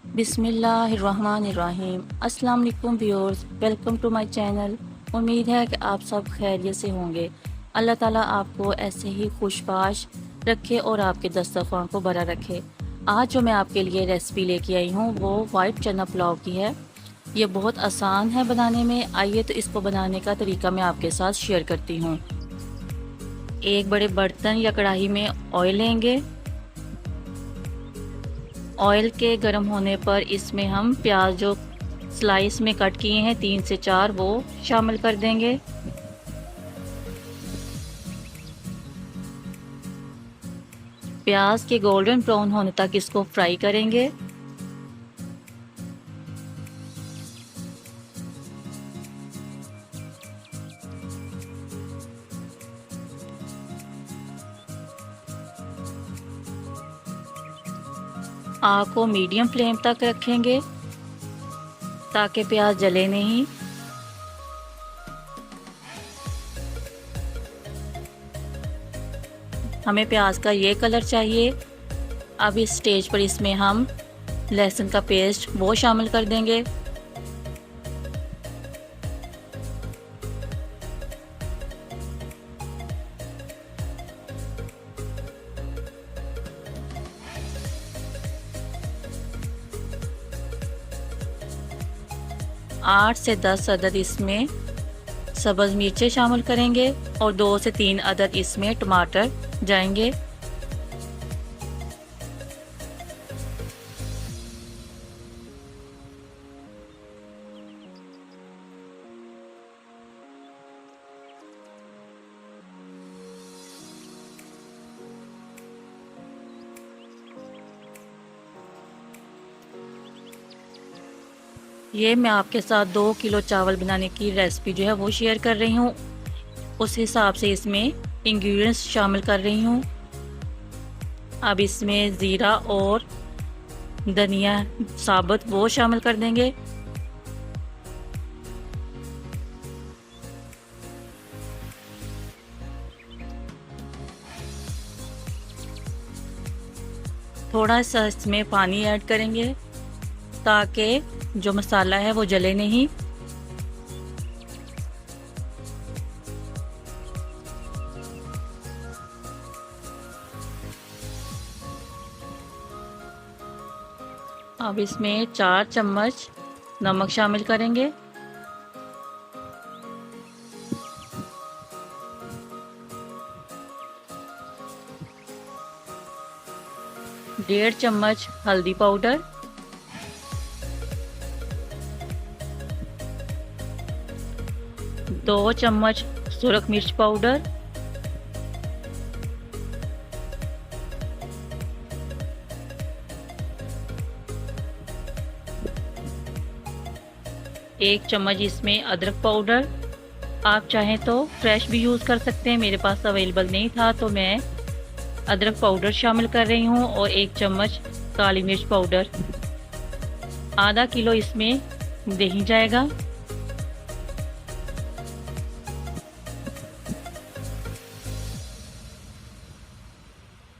बिस्मिल्लाहिर्रहमानिर्रहीम। अस्सलाम वालेकुम viewers, welcome to my channel. उम्मीद है कि आप सब खैरियत से होंगे। अल्लाह ताला आपको ऐसे ही खुशबाश रखे और आपके दस्तरखान को भरा रखे। आज जो मैं आपके लिए रेसिपी लेके आई हूँ वो वाइट चना पुलाव की है। ये बहुत आसान है बनाने में। आइए तो इसको बनाने का तरीका मैं आपके साथ शेयर करती हूँ। एक बड़े बर्तन या कढ़ाई में ऑयल लेंगे। ऑयल के गर्म होने पर इसमें हम प्याज जो स्लाइस में कट किए हैं 3 से 4 वो शामिल कर देंगे। प्याज के गोल्डन ब्राउन होने तक इसको फ्राई करेंगे। आग को मीडियम फ्लेम तक रखेंगे ताकि प्याज जले नहीं। हमें प्याज का ये कलर चाहिए। अब इस स्टेज पर इसमें हम लहसुन का पेस्ट वो शामिल कर देंगे। आठ से 10 अदद इसमें सब्ज़ मिर्चें शामिल करेंगे और 2 से 3 अदद इसमें टमाटर जाएंगे। ये मैं आपके साथ 2 किलो चावल बनाने की रेसिपी जो है वो शेयर कर रही हूँ। उस हिसाब से इसमें इंग्रेडिएंट्स शामिल कर रही हूँ। अब इसमें ज़ीरा और धनिया साबुत वो शामिल कर देंगे। थोड़ा सा इसमें पानी ऐड करेंगे ताकि जो मसाला है वो जले नहीं। अब इसमें 4 चम्मच नमक शामिल करेंगे। डेढ़ चम्मच हल्दी पाउडर, 2 चम्मच सुरख मिर्च पाउडर, 1 चम्मच इसमें अदरक पाउडर। आप चाहें तो फ्रेश भी यूज़ कर सकते हैं, मेरे पास अवेलेबल नहीं था तो मैं अदरक पाउडर शामिल कर रही हूँ। और 1 चम्मच काली मिर्च पाउडर। आधा किलो इसमें दही जाएगा।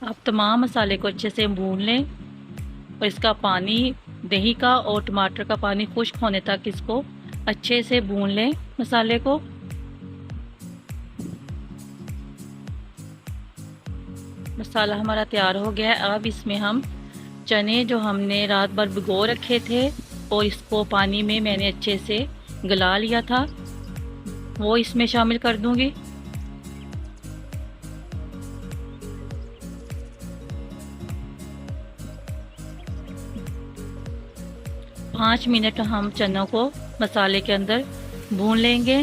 आप तमाम मसाले को अच्छे से भून लें और इसका पानी, दही का और टमाटर का पानी खुश्क होने तक इसको अच्छे से भून लें मसाले को। मसाला हमारा तैयार हो गया है। अब इसमें हम चने जो हमने रात भर भिगो रखे थे और इसको पानी में मैंने अच्छे से गला लिया था वो इसमें शामिल कर दूंगी। पाँच मिनट हम चनों को मसाले के अंदर भून लेंगे।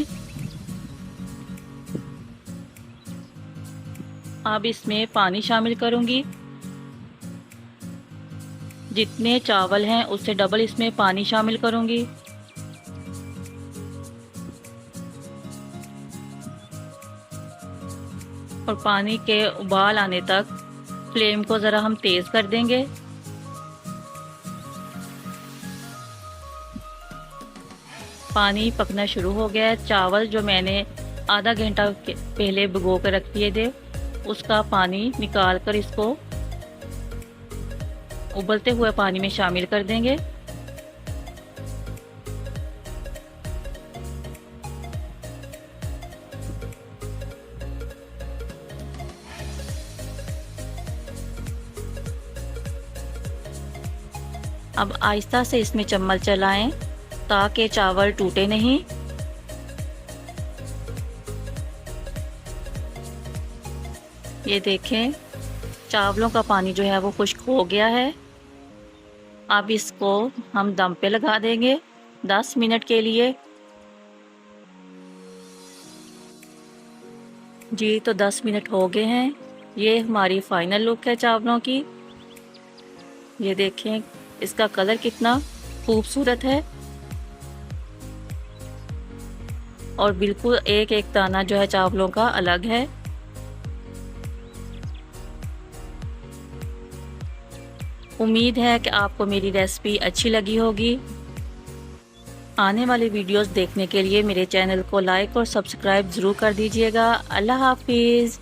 अब इसमें पानी शामिल करूंगी। जितने चावल हैं उससे डबल इसमें पानी शामिल करूंगी। और पानी के उबाल आने तक फ्लेम को ज़रा हम तेज़ कर देंगे। पानी पकना शुरू हो गया है। चावल जो मैंने आधा घंटा पहले भिगो कर रख दिए थे उसका पानी निकाल कर इसको उबलते हुए पानी में शामिल कर देंगे। अब आहिस्ता से इसमें चम्मच चलाएं ताकि चावल टूटे नहीं। ये देखें चावलों का पानी जो है वो खुश्क हो गया है। अब इसको हम दम पे लगा देंगे 10 मिनट के लिए। जी तो 10 मिनट हो गए हैं। ये हमारी फाइनल लुक है चावलों की। ये देखें इसका कलर कितना खूबसूरत है और बिल्कुल एक एक दाना जो है चावलों का अलग है। उम्मीद है कि आपको मेरी रेसिपी अच्छी लगी होगी। आने वाली वीडियोस देखने के लिए मेरे चैनल को लाइक और सब्सक्राइब ज़रूर कर दीजिएगा। अल्लाह हाफिज़।